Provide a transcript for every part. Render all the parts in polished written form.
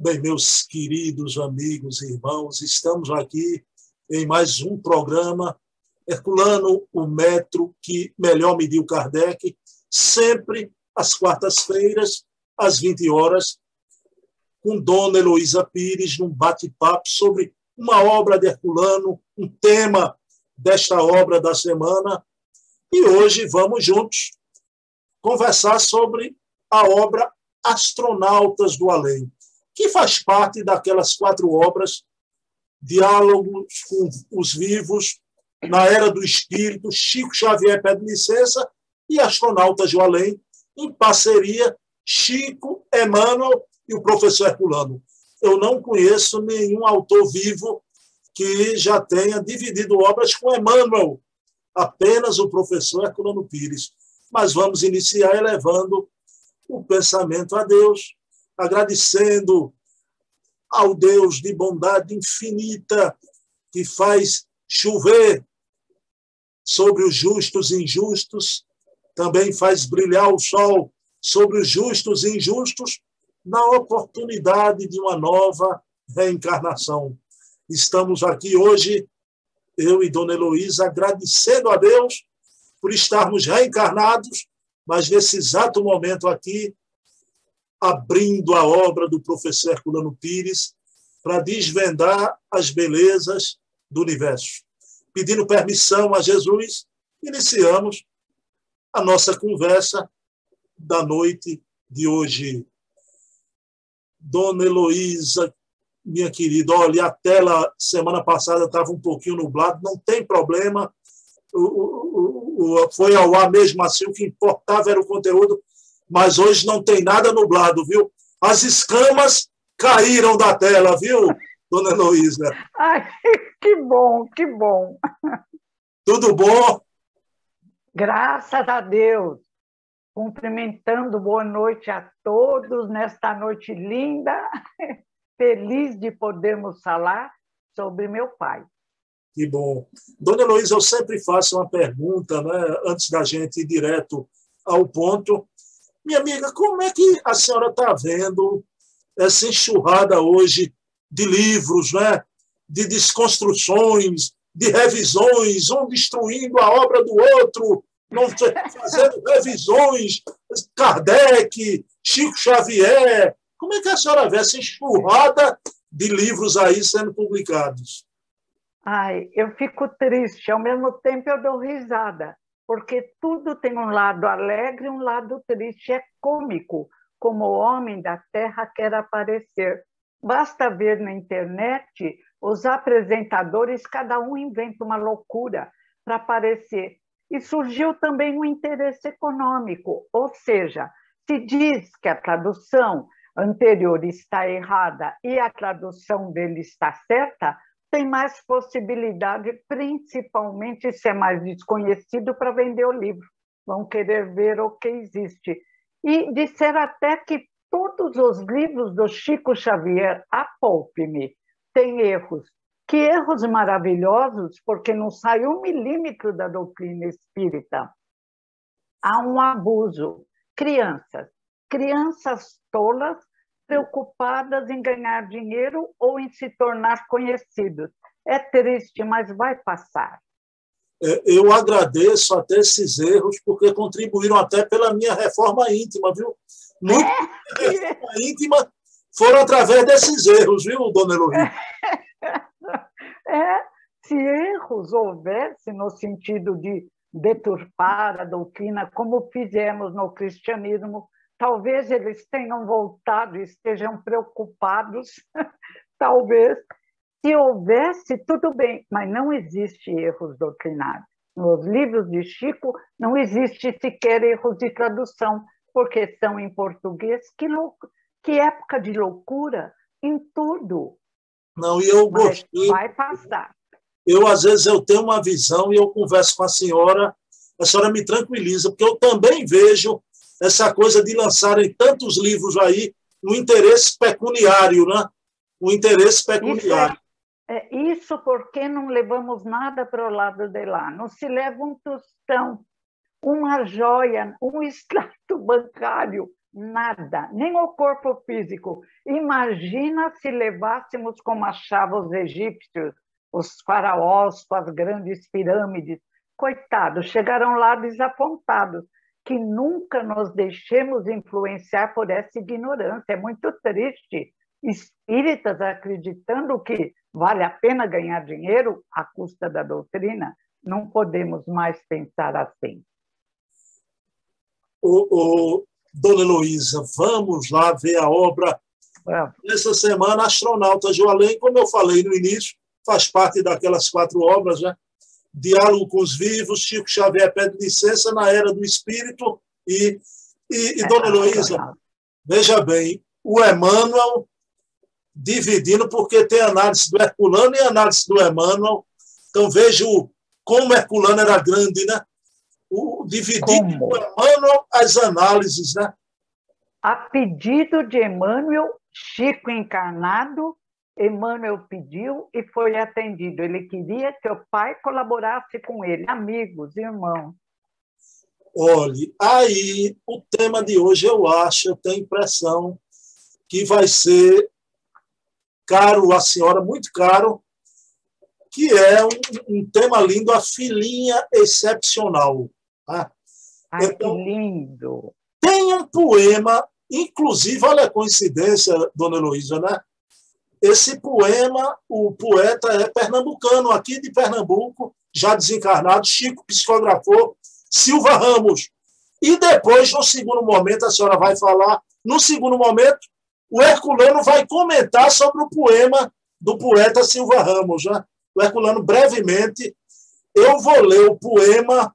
Bem, meus queridos amigos e irmãos, estamos aqui em mais um programa Herculano, o metro que melhor mediu Kardec, sempre às quartas-feiras, às 20 horas, com Dona Heloísa Pires, num bate-papo sobre uma obra de Herculano, um tema desta obra da semana. E hoje vamos juntos conversar sobre a obra Astronautas do Além, que faz parte daquelas 4 obras, Diálogos com os Vivos, Na Era do Espírito, Chico Xavier Pede Licença e Astronautas do Além, em parceria Chico, Emmanuel e o professor Herculano. Eu não conheço nenhum autor vivo que já tenha dividido obras com Emmanuel, apenas o professor Herculano Pires. Mas vamos iniciar elevando o pensamento a Deus, agradecendo ao Deus de bondade infinita que faz chover sobre os justos e injustos, também faz brilhar o sol sobre os justos e injustos, na oportunidade de uma nova reencarnação. Estamos aqui hoje, eu e Dona Heloísa, agradecendo a Deus por estarmos reencarnados, mas nesse exato momento aqui, abrindo a obra do professor Herculano Pires para desvendar as belezas do universo. Pedindo permissão a Jesus, iniciamos a nossa conversa da noite de hoje. Dona Heloísa, minha querida, olha, a tela semana passada estava um pouquinho nublado, não tem problema, foi ao ar mesmo assim, o que importava era o conteúdo, mas hoje não tem nada nublado, viu? As escamas caíram da tela, viu, Dona Heloísa? Ai, que bom, que bom. Tudo bom? Graças a Deus. Cumprimentando, boa noite a todos nesta noite linda. Feliz de podermos falar sobre meu pai. Que bom. Dona Heloísa, eu sempre faço uma pergunta, né, antes da gente ir direto ao ponto. Minha amiga, como é que a senhora está vendo essa enxurrada hoje de livros, né? De desconstruções, de revisões, um destruindo a obra do outro, não fazendo revisões, Kardec, Chico Xavier. Como é que a senhora vê essa enxurrada de livros aí sendo publicados? Ai, eu fico triste, ao mesmo tempo eu dou risada, porque tudo tem um lado alegre e um lado triste, é cômico, como o homem da Terra quer aparecer. Basta ver na internet os apresentadores, cada um inventa uma loucura para aparecer. E surgiu também um interesse econômico, ou seja, se diz que a tradução anterior está errada e a tradução dele está certa, tem mais possibilidade, principalmente se é mais desconhecido, para vender o livro. Vão querer ver o que existe. E disseram até que todos os livros do Chico Xavier, a poupe-me, têm erros. Que erros maravilhosos, porque não sai 1 milímetro da doutrina espírita. Há um abuso. Crianças tolas, preocupadas em ganhar dinheiro ou em se tornar conhecidos. É triste, mas vai passar. Eu agradeço até esses erros, porque contribuíram até pela minha reforma íntima, viu? Muito reforma íntima foram através desses erros, viu, Dona Heloísa? Se erros houvesse no sentido de deturpar a doutrina, como fizemos no cristianismo, talvez eles tenham voltado e estejam preocupados, talvez. Se houvesse, tudo bem, mas não existe erros doutrinários. Nos livros de Chico não existe sequer erros de tradução, porque são em português. Que época de loucura em tudo. Não, e eu gostei. Mas vai passar. Às vezes, eu tenho uma visão e eu converso com a senhora me tranquiliza, porque eu também vejo essa coisa de lançarem tantos livros aí, um interesse pecuniário, né? Um interesse pecuniário. Isso porque não levamos nada para o lado de lá. Não se leva um tostão, uma joia, um extrato bancário nada, nem o corpo físico. Imagina se levássemos como achavam os egípcios, os faraós com as grandes pirâmides. Coitados, chegaram lá desapontados. Que nunca nos deixemos influenciar por essa ignorância. É muito triste. Espíritas acreditando que vale a pena ganhar dinheiro à custa da doutrina. Não podemos mais pensar assim. Dona Heloísa, vamos lá ver a obra. Essa semana, Astronauta Joalém, como eu falei no início, faz parte daquelas 4 obras, né? Diálogo com os Vivos, Chico Xavier pede licença na Era do Espírito e Dona Heloísa, veja bem, o Emmanuel dividindo, porque tem análise do Herculano e análise do Emmanuel, então vejo como Herculano era grande, né? Dividindo com o Emmanuel as análises, né? A pedido de Emmanuel, Chico encarnado, Emmanuel pediu e foi atendido. Ele queria que o pai colaborasse com ele, amigos, irmãos. Olhe, aí o tema de hoje eu tenho a impressão que vai ser caro à senhora, muito caro, que é um tema lindo, a filhinha excepcional. Tá? Ai, então, que lindo! Tem um poema, inclusive, olha a coincidência, Dona Heloísa, né? Esse poema, o poeta é pernambucano, aqui de Pernambuco, já desencarnado, Chico psicografou, Silva Ramos. E depois, no segundo momento, a senhora vai falar, no segundo momento, o Herculano vai comentar sobre o poema do poeta Silva Ramos. Né? O Herculano, brevemente, eu vou ler o poema.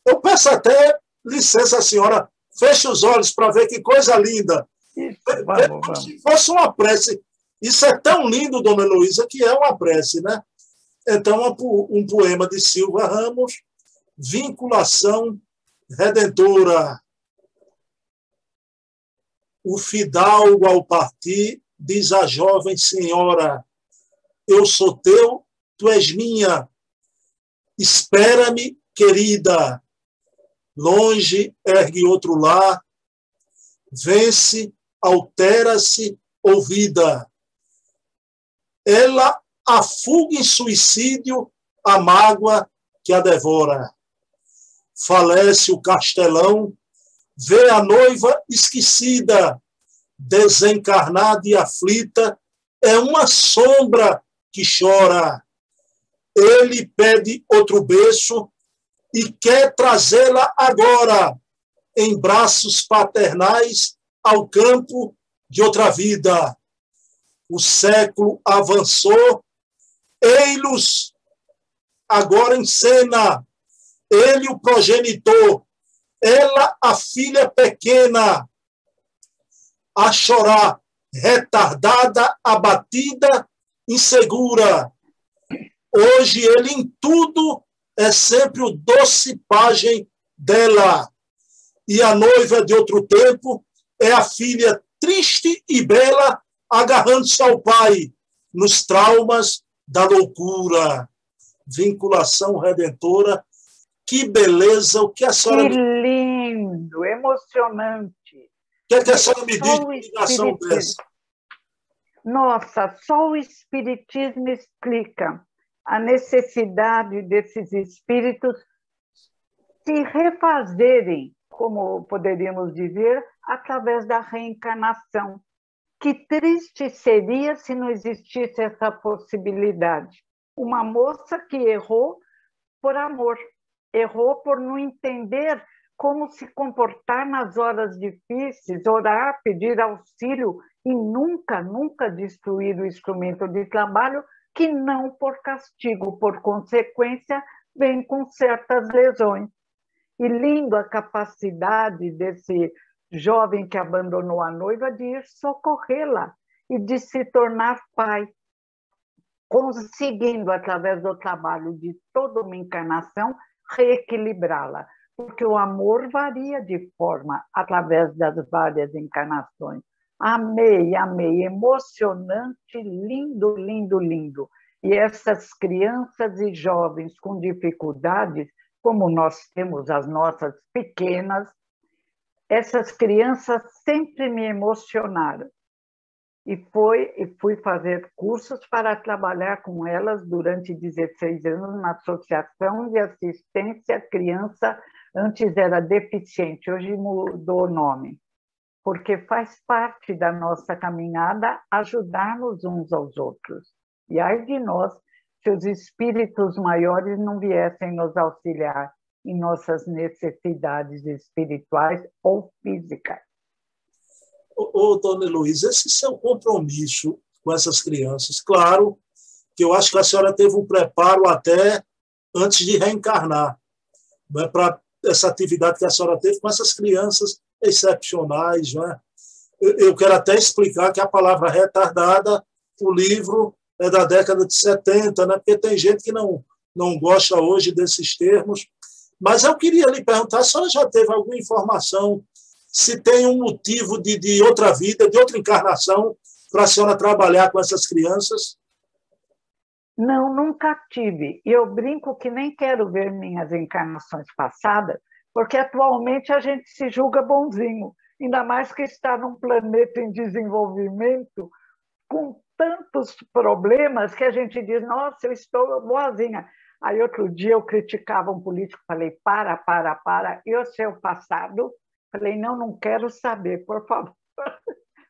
Eu peço até licença, a senhora, feche os olhos para ver que coisa linda. Vamos. Se fosse uma prece. Isso é tão lindo, Dona Heloísa, que é uma prece, né? Então, um poema de Silva Ramos, Vinculação Redentora. O fidalgo, ao partir, diz à jovem senhora, eu sou teu, tu és minha. Espera-me, querida. Longe ergue outro lar, vence, altera-se, ouvida. Ela afuga em suicídio a mágoa que a devora. Falece o castelão, vê a noiva esquecida, desencarnada e aflita, é uma sombra que chora. Ele pede outro berço e quer trazê-la agora, em braços paternais, ao campo de outra vida. O século avançou, ei-los agora em cena, ele o progenitor, ela a filha pequena, a chorar, retardada, abatida, insegura. Hoje ele em tudo é sempre o doce pajem dela. E a noiva de outro tempo é a filha triste e bela, agarrando-se ao pai nos traumas da loucura. Vinculação redentora. Que beleza! O que a senhora... Que lindo, emocionante. O que a senhora me diz de ligação dessa? Nossa, só o Espiritismo explica a necessidade desses espíritos se refazerem, como poderíamos dizer, através da reencarnação. Que triste seria se não existisse essa possibilidade. Uma moça que errou por amor, errou por não entender como se comportar nas horas difíceis, orar, pedir auxílio e nunca destruir o instrumento de trabalho, que não por castigo, por consequência, vem com certas lesões. E lindo a capacidade desse jovem que abandonou a noiva de ir socorrê-la e de se tornar pai, conseguindo, através do trabalho de toda uma encarnação, reequilibrá-la, porque o amor varia de forma através das várias encarnações. Amei, emocionante, lindo, lindo, lindo. E essas crianças e jovens com dificuldades, como nós temos as nossas pequenas, essas crianças sempre me emocionaram. E fui fazer cursos para trabalhar com elas durante 16 anos na Associação de Assistência à Criança, antes era deficiente, hoje mudou o nome, porque faz parte da nossa caminhada ajudarmos uns aos outros. E ai de nós, se os espíritos maiores não viessem nos auxiliar em nossas necessidades espirituais ou físicas. Dona Heloísa, esse seu compromisso com essas crianças, claro que eu acho que a senhora teve um preparo até antes de reencarnar, não é, para essa atividade que a senhora teve com essas crianças excepcionais. Não é? Eu quero até explicar que a palavra retardada, o livro é da década de 70, né? Porque tem gente que não gosta hoje desses termos. Mas eu queria lhe perguntar, a senhora já teve alguma informação se tem um motivo de outra vida, de outra encarnação, para a senhora trabalhar com essas crianças? Não, nunca tive. E eu brinco que nem quero ver minhas encarnações passadas, porque atualmente a gente se julga bonzinho, ainda mais que está num planeta em desenvolvimento, com tantos problemas que a gente diz, nossa, eu estou boazinha. Aí outro dia eu criticava um político, falei, para, e o seu passado? Falei, não quero saber, por favor,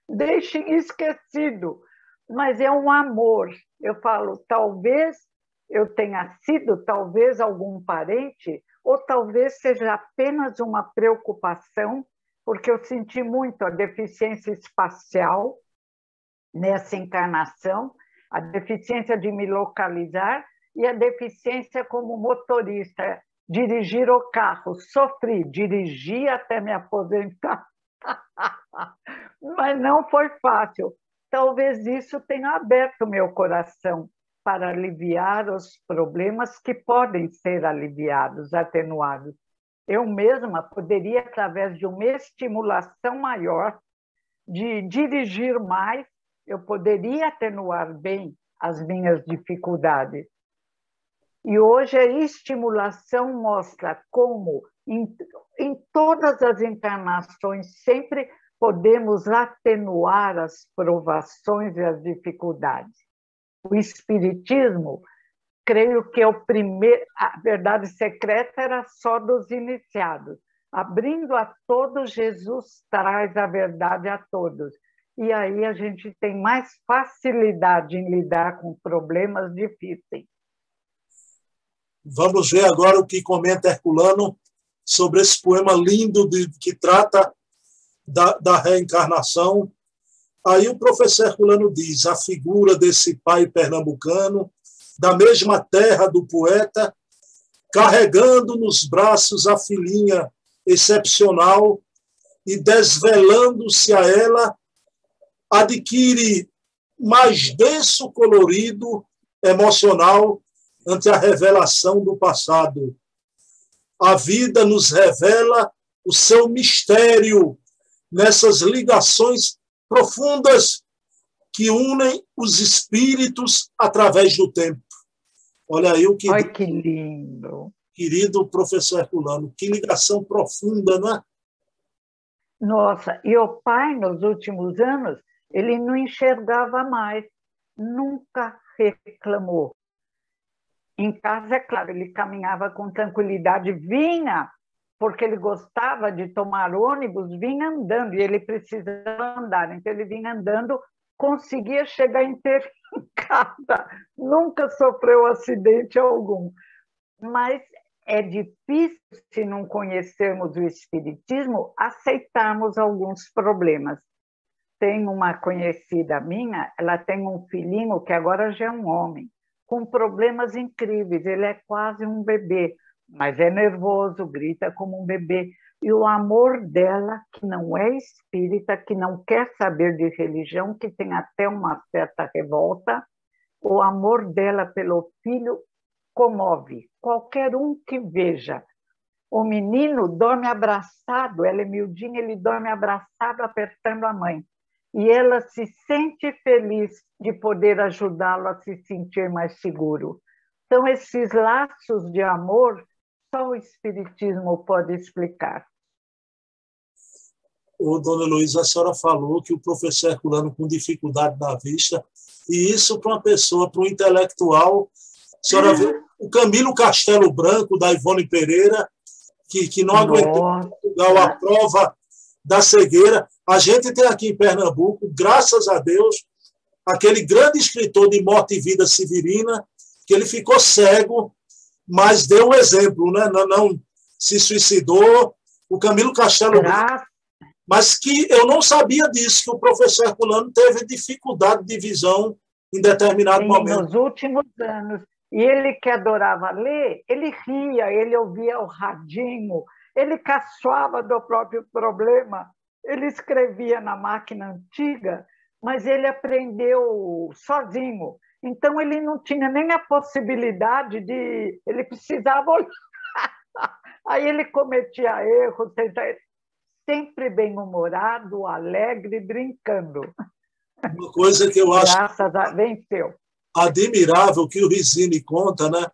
deixem esquecido. Mas é um amor. Eu falo, talvez eu tenha sido, talvez algum parente, ou talvez seja apenas uma preocupação, porque eu senti muito a deficiência espacial nessa encarnação, a deficiência de me localizar e a deficiência como motorista, dirigir o carro. Sofri, dirigi até me aposentar, mas não foi fácil. Talvez isso tenha aberto meu coração para aliviar os problemas que podem ser aliviados, atenuados. Eu mesma poderia, através de uma estimulação maior, de dirigir mais, eu poderia atenuar bem as minhas dificuldades. E hoje a estimulação mostra como, em todas as encarnações, sempre podemos atenuar as provações e as dificuldades. O Espiritismo, creio que a verdade secreta era só dos iniciados. Abrindo a todos, Jesus traz a verdade a todos. E aí a gente tem mais facilidade em lidar com problemas difíceis. Vamos ver agora o que comenta Herculano sobre esse poema lindo que trata da reencarnação. Aí o professor Herculano diz, a figura desse pai pernambucano, da mesma terra do poeta, carregando nos braços a filhinha excepcional e desvelando-se a ela, adquire mais denso colorido emocional ante a revelação do passado. A vida nos revela o seu mistério nessas ligações profundas que unem os espíritos através do tempo. Olha aí o que... Ai, que lindo! Querido professor Herculano, que ligação profunda, não é? Nossa, e o pai, nos últimos anos, ele não enxergava mais, nunca reclamou. Em casa, é claro, ele caminhava com tranquilidade, vinha, porque ele gostava de tomar ônibus, vinha andando, e ele precisava andar, então ele vinha andando, conseguia chegar inteiro em casa, nunca sofreu acidente algum. Mas é difícil, se não conhecermos o Espiritismo, aceitarmos alguns problemas. Tem uma conhecida minha, ela tem um filhinho que agora já é um homem, com problemas incríveis, ele é quase um bebê, mas é nervoso, grita como um bebê. E o amor dela, que não é espírita, que não quer saber de religião, que tem até uma certa revolta, o amor dela pelo filho comove qualquer um que veja. O menino dorme abraçado, ela é miudinha, ele dorme abraçado, apertando a mãe. E ela se sente feliz de poder ajudá-lo a se sentir mais seguro. Então, esses laços de amor, só o Espiritismo pode explicar. Dona Heloísa, a senhora falou que o professor Herculano com dificuldade na vista, e isso para uma pessoa, para um intelectual, a senhora vê o Camilo Castelo Branco, da Ivone Pereira, que não aguentou em Portugal a prova da cegueira. A gente tem aqui em Pernambuco, graças a Deus, aquele grande escritor de Morte e Vida Severina, que ele ficou cego, mas deu um exemplo, né? Não se suicidou. O Camilo Castelo Branco, mas que eu não sabia disso, que o professor Herculano teve dificuldade de visão em determinado momento. Nos últimos anos. E ele que adorava ler, ele ria, ele ouvia o radinho, ele caçoava do próprio problema, ele escrevia na máquina antiga, mas ele aprendeu sozinho. Então, ele não tinha nem a possibilidade de... Ele precisava olhar. Aí ele cometia erros, sempre bem-humorado, alegre, brincando. Uma coisa que eu acho venceu. Admirável que o Rizzini conta, né?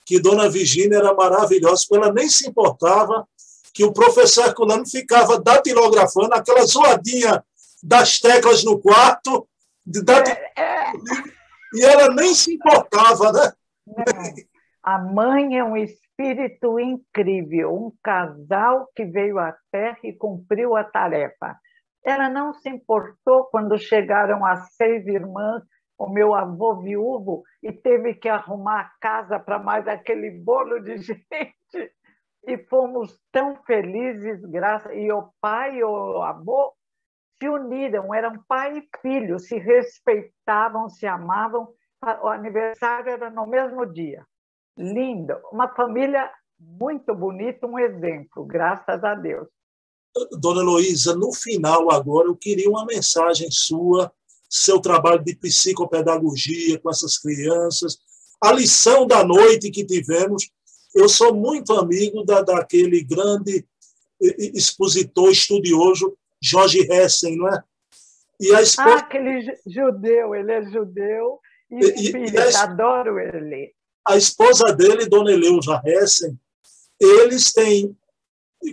Que Dona Virgínia era maravilhosa, porque ela nem se importava que o professor Herculano ficava datilografando aquela zoadinha das teclas no quarto, e ela nem se importava, né? Não. A mãe é um espírito incrível, um casal que veio à Terra e cumpriu a tarefa. Ela não se importou quando chegaram as 6 irmãs, o meu avô viúvo, e teve que arrumar a casa para mais aquele bolo de gente. E fomos tão felizes, e o pai e o avô se uniram, eram pai e filho, se respeitavam, se amavam. O aniversário era no mesmo dia. Lindo, uma família muito bonita, um exemplo, graças a Deus. Dona Heloísa, no final agora, eu queria uma mensagem sua, seu trabalho de psicopedagogia com essas crianças, a lição da noite que tivemos. Eu sou muito amigo daquele grande expositor estudioso, George Hessen, não é? E a esposa... aquele judeu, ele é judeu e espírita, adoro ele. A esposa dele, Dona Eleusa Hessen, eles têm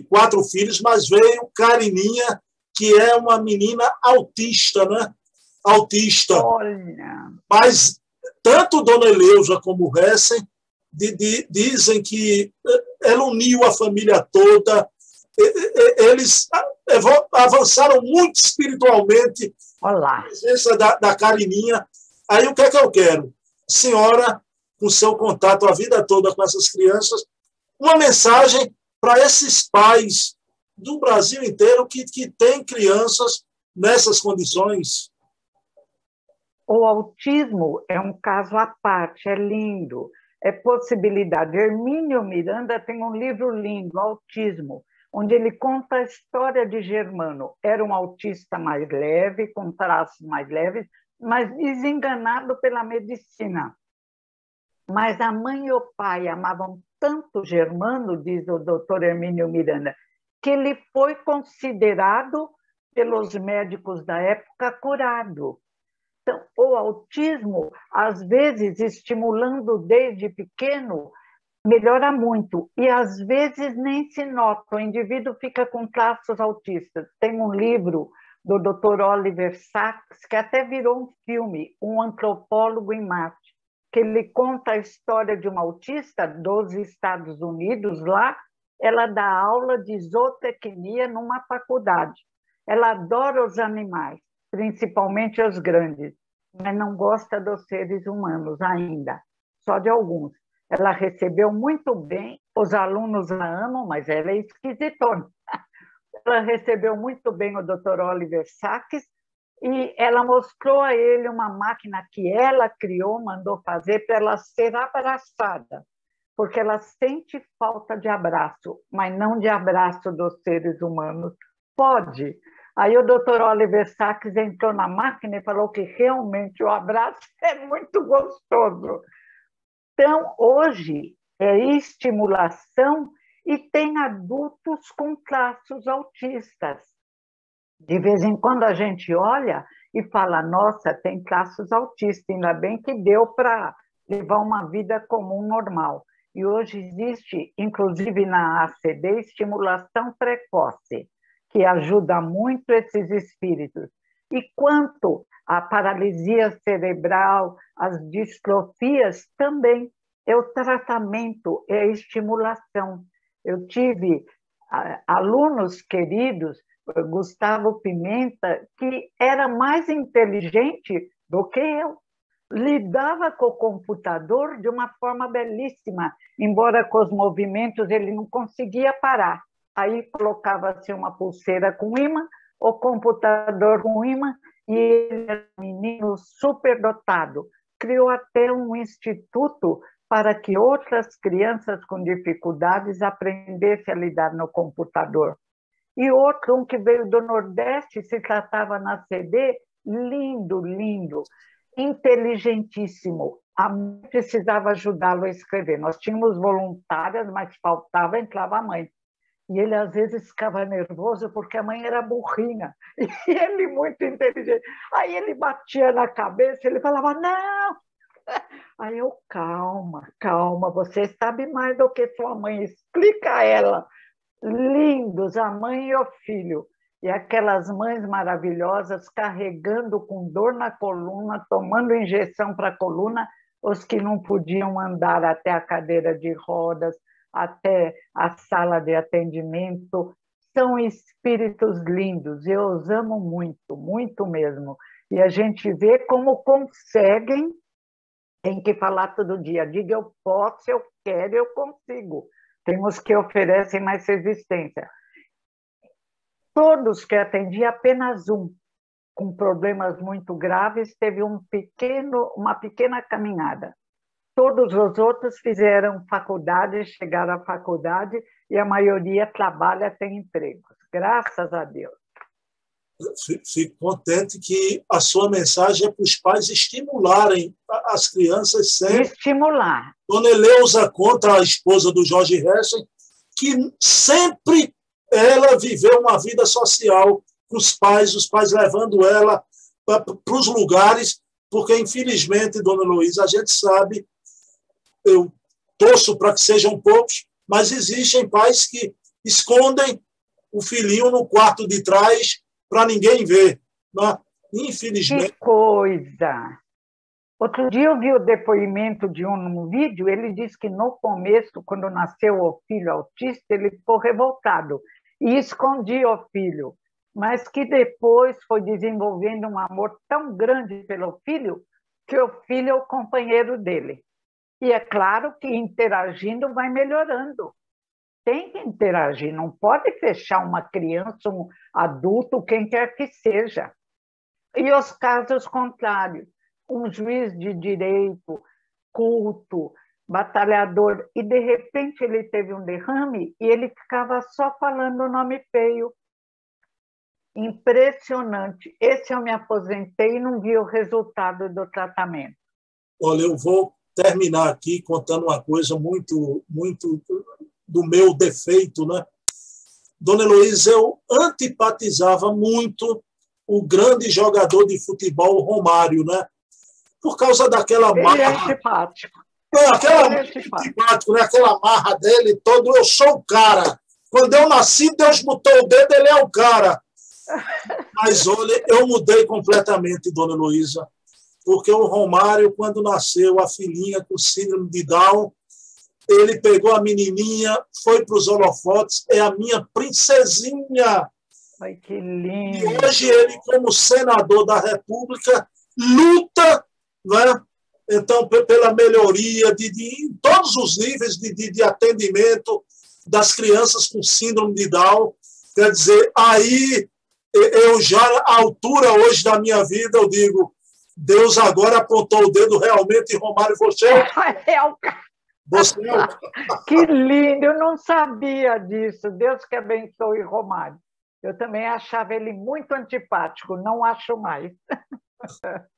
4 filhos, mas veio Carininha, que é uma menina autista, né? Autista. Olha. Mas tanto Dona Eleusa como Hessen dizem que ela uniu a família toda, eles avançaram muito espiritualmente. Olá. A presença da Carininha. Aí o que é que eu quero? Senhora, com seu contato a vida toda com essas crianças, uma mensagem para esses pais do Brasil inteiro que têm crianças nessas condições. O autismo é um caso à parte, é lindo, é possibilidade. Hermínio Miranda tem um livro lindo, Autismo, onde ele conta a história de Germano. Era um autista mais leve, com traços mais leves, mas desenganado pela medicina. Mas a mãe e o pai amavam tanto Germano, diz o doutor Hermínio Miranda, que ele foi considerado pelos médicos da época curado. Então, o autismo, às vezes, estimulando desde pequeno, melhora muito. E, às vezes, nem se nota. O indivíduo fica com traços autistas. Tem um livro do Dr. Oliver Sacks, que até virou um filme, Um Antropólogo em Marte, que ele conta a história de uma autista dos Estados Unidos. Lá, ela dá aula de zootecnia numa faculdade. Ela adora os animais, principalmente os grandes, mas não gosta dos seres humanos ainda, só de alguns. Ela recebeu muito bem, os alunos a amam, mas ela é esquisitona. Ela recebeu muito bem o Dr. Oliver Sacks e ela mostrou a ele uma máquina que ela criou, mandou fazer para ela ser abraçada, porque ela sente falta de abraço, mas não de abraço dos seres humanos. Pode. Aí o Dr. Oliver Sacks entrou na máquina e falou que realmente o abraço é muito gostoso. Então, hoje, é estimulação e tem adultos com traços autistas. De vez em quando a gente olha e fala, nossa, tem traços autistas, ainda bem que deu para levar uma vida comum, normal. E hoje existe, inclusive na ACD, estimulação precoce, que ajuda muito esses espíritos. E quanto à paralisia cerebral, as distrofias, também é o tratamento, é a estimulação. Eu tive alunos queridos, Gustavo Pimenta, que era mais inteligente do que eu. Lidava com o computador de uma forma belíssima, embora com os movimentos ele não conseguia parar. Aí colocava-se uma pulseira com imã, o computador com imã, e ele era um menino superdotado. Criou até um instituto para que outras crianças com dificuldades aprendessem a lidar no computador. E outro, um que veio do Nordeste, se tratava na CD, lindo, lindo, inteligentíssimo. A mãe precisava ajudá-lo a escrever. Nós tínhamos voluntárias, mas faltava, entrava a mãe. E ele, às vezes, ficava nervoso porque a mãe era burrinha. E ele, muito inteligente. Aí ele batia na cabeça, ele falava, não! Aí eu, calma, calma, você sabe mais do que sua mãe, explica a ela. Lindos, a mãe e o filho. E aquelas mães maravilhosas carregando com dor na coluna, tomando injeção para a coluna, os que não podiam andar até a cadeira de rodas, até a sala de atendimento. São espíritos lindos, eu os amo muito, muito mesmo. E a gente vê como conseguem, tem que falar todo dia, diga eu posso, eu quero, eu consigo. Temos que oferecem mais resistência. Todos que atendi, apenas um, com problemas muito graves, teve uma pequena caminhada. Todos os outros fizeram faculdade, chegaram à faculdade, e a maioria trabalha, tem empregos. Graças a Deus. Fico contente que a sua mensagem é para os pais estimularem as crianças sempre. Estimular. Dona Eleusa conta, a esposa do Jorge Hessel, que sempre ela viveu uma vida social com os pais levando ela para os lugares, porque, infelizmente, Dona Heloísa, a gente sabe, eu torço para que sejam poucos, mas existem pais que escondem o filhinho no quarto de trás para ninguém ver. Né? Infelizmente. Que coisa! Outro dia eu vi o depoimento de um vídeo, ele disse que no começo, quando nasceu o filho autista, ele ficou revoltado e escondia o filho, mas que depois foi desenvolvendo um amor tão grande pelo filho, que o filho é o companheiro dele. E é claro que interagindo vai melhorando. Tem que interagir, não pode fechar uma criança, um adulto, quem quer que seja. E os casos contrários, um juiz de direito, culto, batalhador, e de repente ele teve um derrame e ele ficava só falando o nome feio. Impressionante. Esse eu me aposentei e não vi o resultado do tratamento. Olha, eu vou terminar aqui contando uma coisa muito do meu defeito, né? Dona Heloísa, eu antipatizava muito o grande jogador de futebol, Romário, né? Por causa daquela marra. Ele é antipático. Antipático, né? Aquela marra dele todo, eu sou o cara. Quando eu nasci, Deus botou o dedo, ele é o cara. Mas, olha, eu mudei completamente, Dona Heloísa, porque o Romário, quando nasceu, a filhinha com síndrome de Down, ele pegou a menininha, foi para os holofotes, é a minha princesinha. Ai, que lindo! E hoje ele, como senador da República, luta, né? Então, pela melhoria em todos os níveis de atendimento das crianças com síndrome de Down. Quer dizer, aí eu já, à altura hoje da minha vida, eu digo, Deus agora apontou o dedo realmente, Romário, você é o cara. Você é o... Que lindo, eu não sabia disso. Deus que abençoe Romário. Eu também achava ele muito antipático, não acho mais.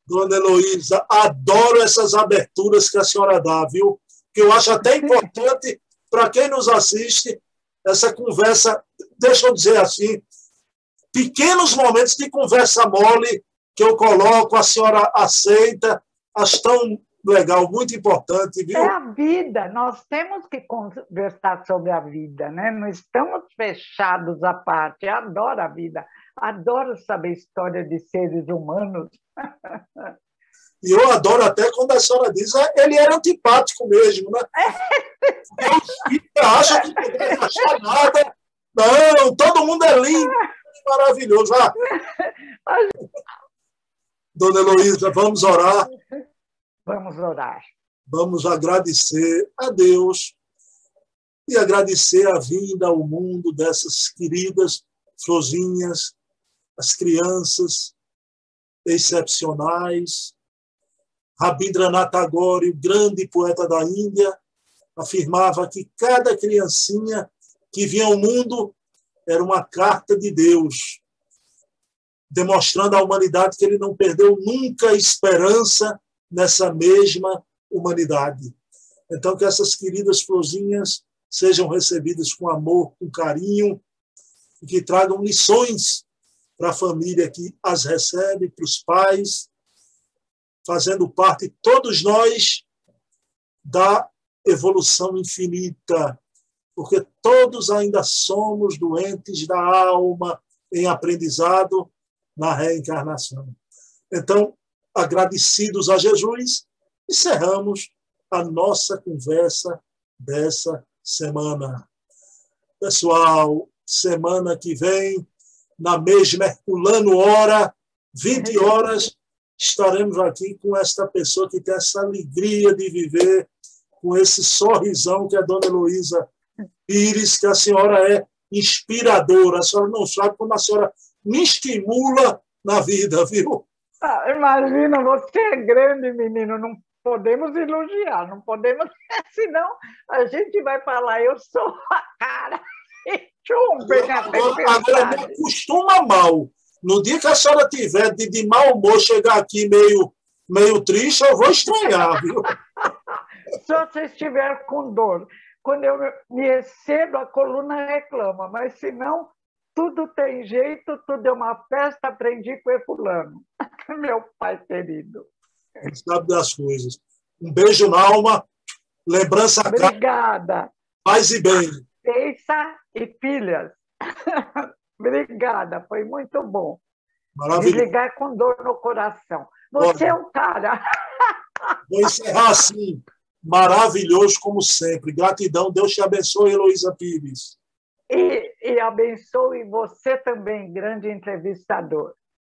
Dona Heloísa, adoro essas aberturas que a senhora dá, viu? Que eu acho até importante para quem nos assiste, essa conversa, deixa eu dizer assim, pequenos momentos de conversa mole que eu coloco, a senhora aceita, acho tão legal, muito importante, viu? É a vida, nós temos que conversar sobre a vida, né? Não estamos fechados à parte. Eu adoro a vida, adoro saber história de seres humanos. E eu adoro até quando a senhora diz, ele era antipático mesmo, né? Acha que não deve achar nada. Não, todo mundo é lindo, maravilhoso. Dona Heloísa, vamos orar. Vamos orar. Vamos agradecer a Deus e agradecer a vinda ao mundo dessas queridas florzinhas, as crianças excepcionais. Rabindranath Tagore, o grande poeta da Índia, afirmava que cada criancinha que vinha ao mundo era uma carta de Deus, demonstrando à humanidade que ele não perdeu nunca a esperança nessa mesma humanidade. Então, que essas queridas florzinhas sejam recebidas com amor, com carinho, e que tragam lições para a família que as recebe, para os pais, fazendo parte, todos nós, da evolução infinita, porque todos ainda somos doentes da alma em aprendizado na reencarnação. Então, agradecidos a Jesus, encerramos a nossa conversa dessa semana. Pessoal, semana que vem, na mesma Herculano hora, 20 horas, estaremos aqui com esta pessoa que tem essa alegria de viver, com esse sorrisão que é a Dona Heloísa Pires, que a senhora é inspiradora. A senhora não sabe como a senhora me estimula na vida, viu? Imagina, você é grande, menino, não podemos elogiar, não podemos, senão a gente vai falar, eu sou a cara, e chumbem a Agora me acostuma mal. No dia que a senhora tiver de mau humor, chegar aqui meio triste, eu vou estranhar, viu? Só se estiver com dor. Quando eu me excedo, a coluna reclama, mas se não, tudo tem jeito, tudo é uma festa, aprendi com o Herculano, meu pai querido. Sabe das coisas. Um beijo na alma, lembrança. Obrigada. Paz e bem. Pensa e filhas. Obrigada, foi muito bom. Maravilhoso. Desligar com dor no coração. Você é um cara. Vou encerrar assim. Maravilhoso, como sempre. Gratidão. Deus te abençoe, Heloísa Pires. E abençoe você também, grande entrevistador.